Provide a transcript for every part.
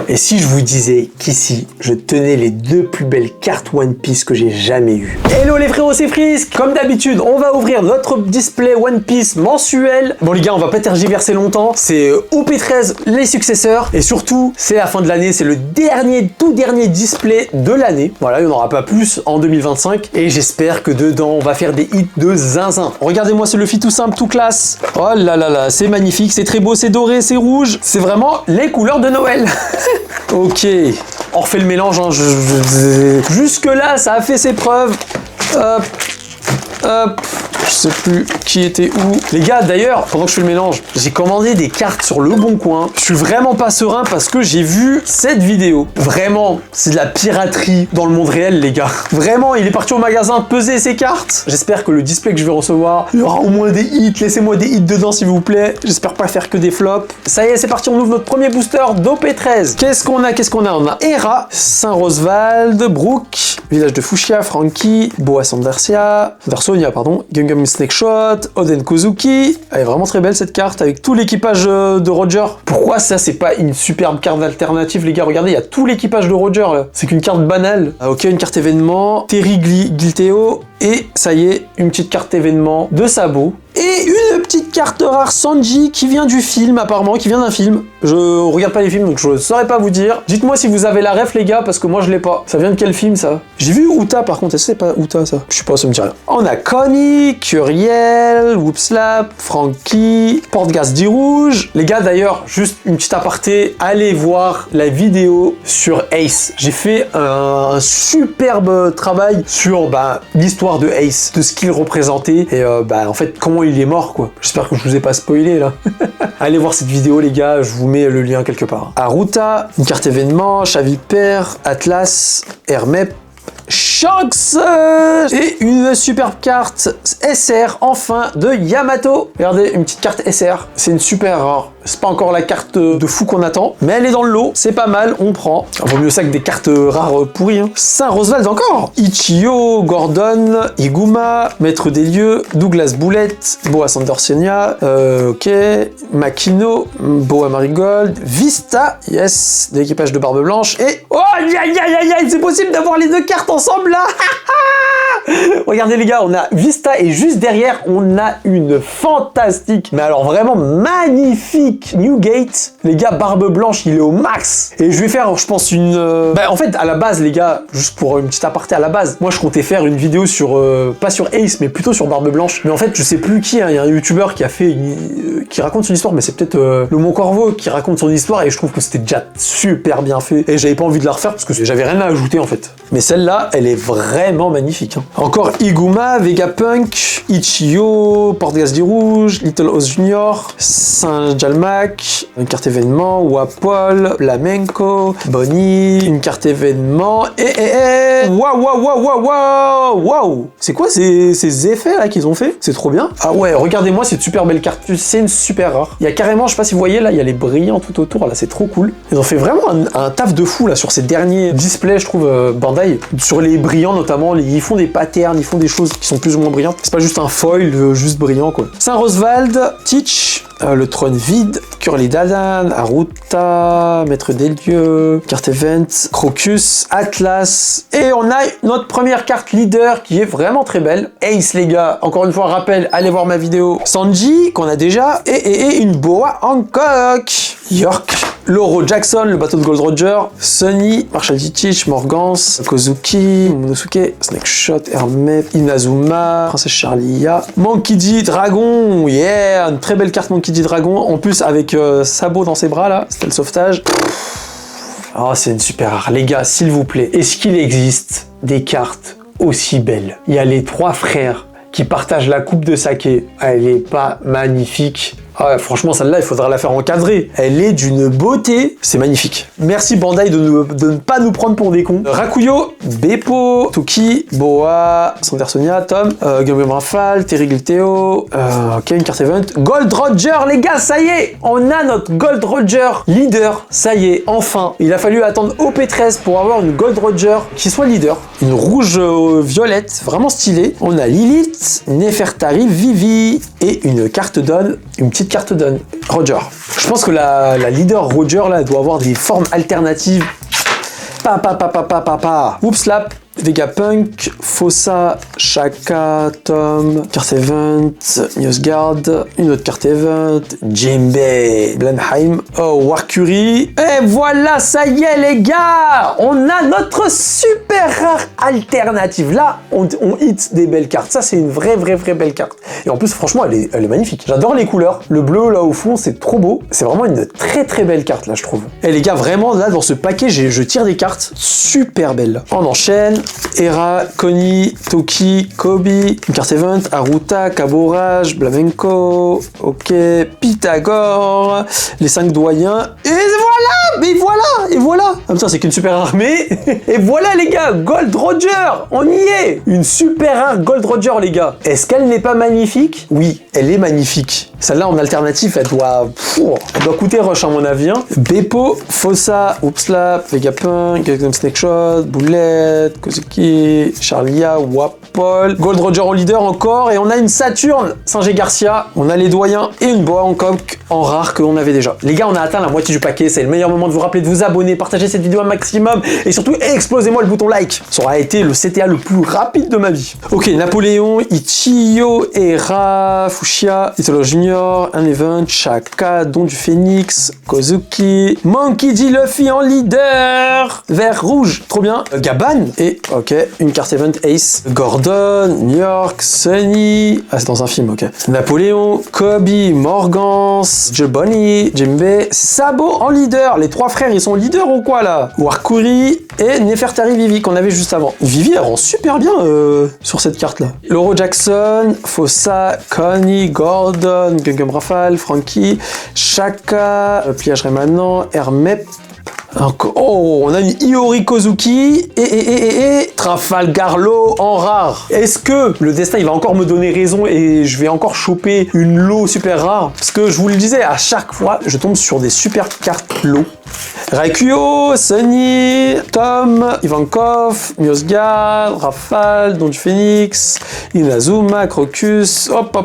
Et si je vous disais qu'ici, je tenais les 2 plus belles cartes One Piece que j'ai jamais eues. Hello les frérots, c'est Frisk. Comme d'habitude, on va ouvrir notre display One Piece mensuel. Bon les gars, on va pas tergiverser longtemps. C'est OP13, les successeurs. Et surtout, c'est la fin de l'année. C'est le tout dernier display de l'année. Voilà, il n'y en aura pas plus en 2025. Et j'espère que dedans, on va faire des hits de zinzin. Regardez-moi ce Luffy tout simple, tout classe. Oh là là là, c'est magnifique, c'est très beau, c'est doré, c'est rouge. C'est vraiment les couleurs de Noël. Ok, on refait le mélange. Hein. Jusque-là, ça a fait ses preuves. Hop, hop. Je sais plus qui était où. Les gars, d'ailleurs, pendant que je fais le mélange, j'ai commandé des cartes sur Le Bon Coin. Je suis vraiment pas serein parce que j'ai vu cette vidéo. Vraiment, c'est de la piraterie dans le monde réel, les gars. Vraiment, il est parti au magasin peser ses cartes. J'espère que le display que je vais recevoir, il y aura au moins des hits. Laissez-moi des hits dedans, s'il vous plaît. J'espère pas faire que des flops. Ça y est, c'est parti, on ouvre notre premier booster d'OP13. Qu'est-ce qu'on a? On a Hera, Saint-Roswald, Brook, Village de Fushia, Frankie, Boa Sandersia, Andersonia, pardon, Gungam Snake Shot, Oden Kozuki. Elle est vraiment très belle cette carte avec tout l'équipage de Roger. Pourquoi ça c'est pas une superbe carte alternative les gars? Regardez, il y a tout l'équipage de Roger là. C'est qu'une carte banale. Ah, ok, une carte événement, Terry Gilteo. Et ça y est, une petite carte événement de Sabo. Et une petite carte rare Sanji qui vient du film, apparemment, qui vient d'un film. Je regarde pas les films, donc je saurais pas vous dire. Dites-moi si vous avez la ref, les gars, parce que moi je l'ai pas. Ça vient de quel film, ça? J'ai vu Uta, par contre. Est-ce que c'est pas Uta, ça? Je sais pas, ça me dit rien. On a Connie, Curiel, Whoopslap, Frankie, Portgas dit rouge. Les gars, d'ailleurs, juste une petite aparté, allez voir la vidéo sur Ace. J'ai fait un superbe travail sur l'histoire de Ace, de ce qu'il représentait et en fait comment il est mort quoi. J'espère que je vous ai pas spoilé là. Allez voir cette vidéo les gars, je vous mets le lien quelque part. Aruta, une carte événement, Chaviper, Atlas, Hermep, Shanks et une superbe carte SR enfin de Yamato. Regardez, une petite carte SR, c'est une super rare. C'est pas encore la carte de fou qu'on attend, mais elle est dans le lot, c'est pas mal, on prend. Vaut mieux ça que des cartes rares pourries. Hein. Saint-Roswald encore. Ichio, Gordon, Iguma, Maître des lieux, Douglas Boulette, Boa Sandersonia, ok, Makino, Boa Marigold, Vista, yes, de l'équipage de Barbe Blanche, et... Oh, aïe aïe aïe aïe, c'est possible d'avoir les deux cartes ensemble là. Regardez les gars, on a Vista et juste derrière, on a une fantastique, mais alors vraiment magnifique Newgate. Les gars, Barbe Blanche, il est au max. Et je vais faire, je pense, une... en fait, à la base, les gars, juste pour une petite aparté à la base, moi, je comptais faire une vidéo sur... pas sur Ace, mais plutôt sur Barbe Blanche. Mais en fait, je sais plus qui, hein, il y a un YouTuber qui a fait... qui raconte son histoire, mais c'est peut-être le Mon Corvo qui raconte son histoire, et je trouve que c'était déjà super bien fait. Et j'avais pas envie de la refaire, parce que j'avais rien à ajouter, en fait. Mais celle-là, elle est vraiment magnifique. Hein. Encore Iguma, Vegapunk, Ichio, Portgas dit rouge, Little Oz Junior, Saint-Jalmac, une carte événement, Wapol, Flamenco, Bonnie, une carte événement, et waouh, c'est quoi ces effets là qu'ils ont fait? C'est trop bien. Ah ouais, regardez-moi cette super belle carte, c'est une super rare. Il y a carrément, je sais pas si vous voyez là, il y a les brillants tout autour là, c'est trop cool. Ils ont fait vraiment un taf de fou là sur ces derniers displays, je trouve, Bandai, sur les brillants notamment, ils font des patterns, ils font des choses qui sont plus ou moins brillantes. C'est pas juste un foil juste brillant quoi. Saint-Roswald, Teach, le trône vide, Curly Dadan, Aruta, Maître des lieux, carte event, Crocus, Atlas, et on a notre première carte leader qui est vraiment très belle. Ace les gars, encore une fois rappel, allez voir ma vidéo. Sanji qu'on a déjà, et une Boa Hancock, York, Loro Jackson, le bateau de Gold Roger, Sunny, Marshall Titich, Morgans, Kozuki, Momonosuke, Snake Shot, Hermep, Inazuma, Princesse Charlia, Monkey D Dragon, yeah, une très belle carte Monkey D Dragon, en plus avec Sabo dans ses bras là, c'était le sauvetage. Oh, c'est une super rare. Les gars, s'il vous plaît, est-ce qu'il existe des cartes aussi belles? Il y a les 3 frères qui partagent la coupe de saké. Elle est pas magnifique? Ah ouais, franchement, celle-là, il faudra la faire encadrer. Elle est d'une beauté, c'est magnifique. Merci Bandai de ne pas nous prendre pour des cons. Rakuyo, Beppo, Tuki, Boa, Sandersonia, Tom, Gabriel Rafale, Terry Gilteo, ok, une carte event. Gold Roger, les gars, ça y est, on a notre Gold Roger leader. Ça y est, enfin. Il a fallu attendre OP13 pour avoir une Gold Roger qui soit leader. Une rouge violette, vraiment stylée. On a Lilith, Nefertari, Vivi et une carte donne, une petite carte donne. Roger. Je pense que la leader Roger, là, elle doit avoir des formes alternatives. Oups, lap. Vegapunk, Fossa, Shaka, Tom, carte event, Newsguard, une autre carte event, Jinbei, Blenheim, oh, Warcury, et voilà, ça y est les gars, on a notre super rare alternative. Là, on hit des belles cartes, ça c'est une vraie belle carte. Et en plus, franchement, elle est magnifique. J'adore les couleurs, le bleu là au fond, c'est trop beau. C'est vraiment une très belle carte là, je trouve. Et les gars, vraiment, là, dans ce paquet, je tire des cartes super belles. On enchaîne. Hera, Connie, Toki, Kobe, une carte event, Aruta, Kaborage, Blamenko, ok, Pythagore, les 5 doyens, et voilà. Ah putain, c'est qu'une super armée, et voilà les gars, Gold Roger, on y est. Une super rare Gold Roger les gars. Est-ce qu'elle n'est pas magnifique? Oui, elle est magnifique. Celle-là en alternatif, elle doit coûter rush à mon avis. Hein. Beppo, Fossa, Oopslap, Vegapunk, Snakeshot, Boulette, Kozuki, Charlia, Wapol, Gold Roger en leader encore, et on a une Saturne, Singer Garcia, on a les doyens et une Boa Hancock en rare que l'on avait déjà. Les gars, on a atteint la moitié du paquet, c'est le meilleur moment de vous rappeler de vous abonner, partager cette vidéo un maximum, et surtout explosez-moi le bouton like. Ça aura été le CTA le plus rapide de ma vie. Ok, Napoléon, Ichiyo, Hera, Fuchsia, Italo Junior, un event, Shaka, Don du Phénix, Kozuki, Monkey D. Luffy en leader, vert rouge, trop bien, Gaban, et ok, une carte event Ace, Gordon, New York, Sunny, ah c'est dans un film, ok, Napoléon, Kobe, Morgans, Jebonny, Jinbei, Sabo en leader, les 3 frères ils sont leaders ou quoi là? Warcury et Nefertari Vivi qu'on avait juste avant. Vivi elle rend super bien sur cette carte là. Loro Jackson, Fossa, Connie, Gordon, Gungam Rafale, Frankie, Shaka, Pliage Rémanent, Hermep. Oh, on a une Iori Kozuki et Trafalgar Law en rare. Est-ce que le destin il va encore me donner raison et je vais encore choper une Law super rare? Parce que je vous le disais, à chaque fois, je tombe sur des super cartes Law. Raikuyo, Sunny, Tom, Ivankov, Miosgard, Rafale, Don du Phénix, Inazuma, Crocus, hop,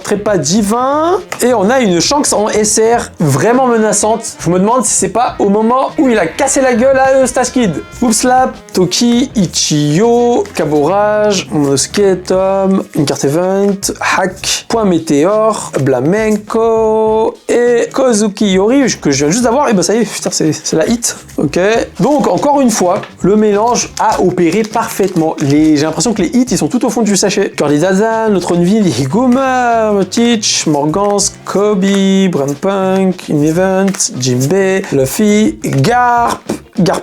Trépas Divin. Et on a une chance en SR vraiment menaçante. Je me demande si c'est pas au moment où il a cassé la gueule à Eustaskid. Oopslap, Toki, Ichiyo, Kaborage, Monosuke, Tom, une carte event, Hack, Point Météore, Blamenko et Kozuki Yori que je viens juste d'avoir. Et ben ça y est, putain, c'est la hit. Ok. Donc encore une fois, le mélange a opéré parfaitement. J'ai l'impression que les hits ils sont tout au fond du sachet. Curly Dazan, notre Ville, Higuma, Motich, Morgans, Kobe, Brandpunk, Event, Jinbei, Luffy, Garp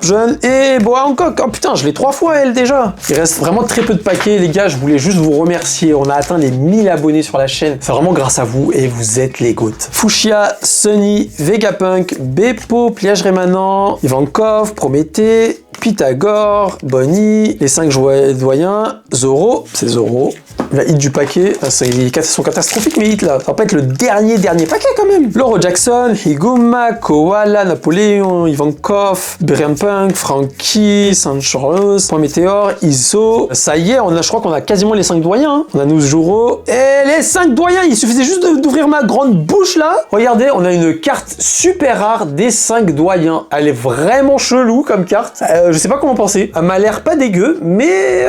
jeune et Boa Hancock. Oh putain, je l'ai 3 fois elle déjà. Il reste vraiment très peu de paquets les gars, je voulais juste vous remercier. On a atteint les 1000 abonnés sur la chaîne. C'est vraiment grâce à vous et vous êtes les GOAT. Fuchsia, Sunny, Vegapunk, Beppo, Pliage Rémanent, Ivankov, Prométhée, Pythagore, Bonnie, les 5 doyens, Zoro, c'est Zoro. La hit du paquet, ils sont catastrophiques mes hits là. Ça va pas être le dernier paquet quand même. Loro Jackson, Higuma, Koala, Napoléon, Ivankov, Brandpunk, Frankie, San Charles, Point Météore, Iso. Ça y est, je crois qu'on a quasiment les 5 doyens. Hein. On a Nuzuro et les 5 doyens. Il suffisait juste d'ouvrir ma grande bouche là. Regardez, on a une carte super rare des 5 doyens. Elle est vraiment chelou comme carte. Je sais pas comment penser. Elle m'a l'air pas dégueu, mais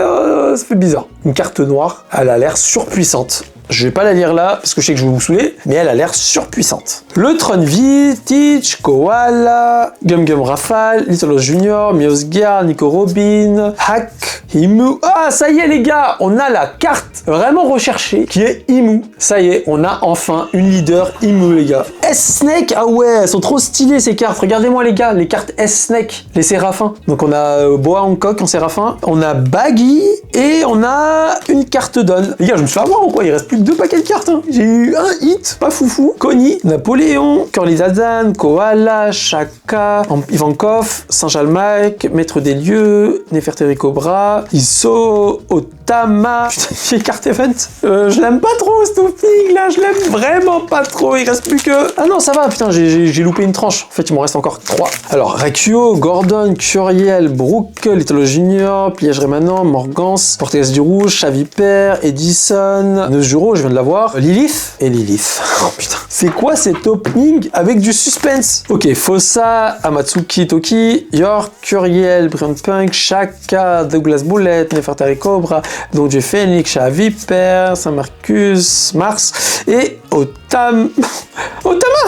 ça fait bizarre. Une carte noire, elle a l'air surpuissante. Je vais pas la lire là, parce que je sais que je vais vous saouler, mais elle a l'air surpuissante. Le Tronvi, Teach, Koala, Gum Rafale, Little Junior, Miosgar, Nico Robin, Hack, Imu. Ah, ça y est les gars, on a la carte vraiment recherchée qui est Imu. Ça y est, on a enfin une leader Imu les gars. S-Snake, ah ouais, elles sont trop stylées ces cartes. Regardez-moi les gars, les cartes S-Snake, les séraphins. Donc on a Boa Hancock en séraphin, on a Baggy et on a une carte Dawn. Les gars, je me suis fait avoir ou quoi? Il reste plus que 2 paquets de cartes. Hein. J'ai eu un hit, pas foufou. Connie, Napoléon, Curly Zazan, Koala, Shaka, Ivankov, Saint-Jalmac, Maître des Lieux, Nefertari Cobra, Iso, Otama. Putain, j'ai carte event. Je l'aime pas trop, cet opening là. Je l'aime vraiment pas trop. Il reste plus que. Ah non, ça va, putain, j'ai loupé une tranche. En fait, il m'en reste encore 3. Alors, Raikuyo, Gordon, Curiel, Brooke, Little Junior, Pliage Rémanent, Morgans, Portugais du Rouge, Chaviper, Edison, Neujuro, je viens de la voir. Lilith et Lilith. Oh putain. C'est quoi cet opening avec du suspense? Ok, Fossa, Amatsuki Toki, York, Curiel, Brian Punk, Shaka, Douglas Bullet, Nefertari Cobra, donc j'ai Phoenix, Sha Viper, Saint-Marcus, Mars et Otama.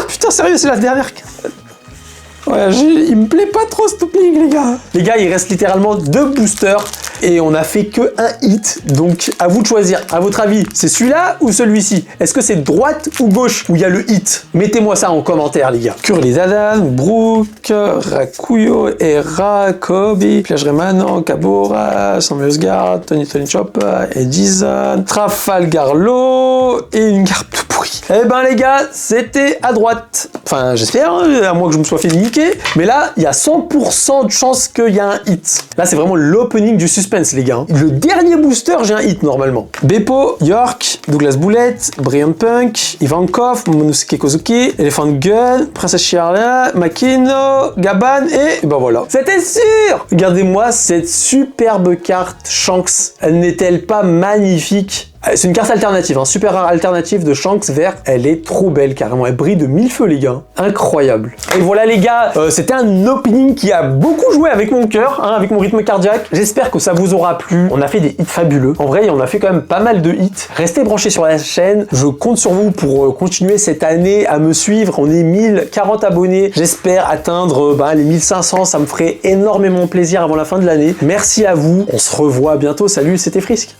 Putain, sérieux, c'est la dernière. Ouais, il me plaît pas trop ce opening, les gars. Les gars, il reste littéralement 2 boosters et on a fait que un hit. Donc, à vous de choisir. À votre avis, c'est celui-là ou celui-ci? Est-ce que c'est droite ou gauche où il y a le hit? Mettez-moi ça en commentaire, les gars. Curly Dadan, Brooke, Rakuyo, Era, Kobe, Plage Remano, Kabura, Samuel Guard, Tony Chop, Edison, Trafalgar Law et une carte tout pourrie. Eh ben, les gars, c'était à droite. Enfin, j'espère, hein, à moins que je me sois fait niquer. Mais là, il y a 100% de chance qu'il y a un hit. Là, c'est vraiment l'opening du suspense, les gars. Le dernier booster, j'ai un hit, normalement. Beppo, York, Douglas Bullet, Brian Punk, Ivankov, Momonosuke Kozuki, Elephant Gun, Princess Chiara, Makino, Gaban, et ben voilà. C'était sûr! Regardez-moi cette superbe carte Shanks. Elle n'est-elle pas magnifique? C'est une carte alternative, un super rare alternative de Shanks vert. Elle est trop belle, carrément. Elle brille de 1000 feux, les gars. Incroyable. Et voilà, les gars, c'était un opening qui a beaucoup joué avec mon cœur, hein, avec mon rythme cardiaque. J'espère que ça vous aura plu. On a fait des hits fabuleux. En vrai, on a fait quand même pas mal de hits. Restez branchés sur la chaîne. Je compte sur vous pour continuer cette année à me suivre. On est 1040 abonnés. J'espère atteindre les 1500. Ça me ferait énormément plaisir avant la fin de l'année. Merci à vous. On se revoit bientôt. Salut, c'était Frisk.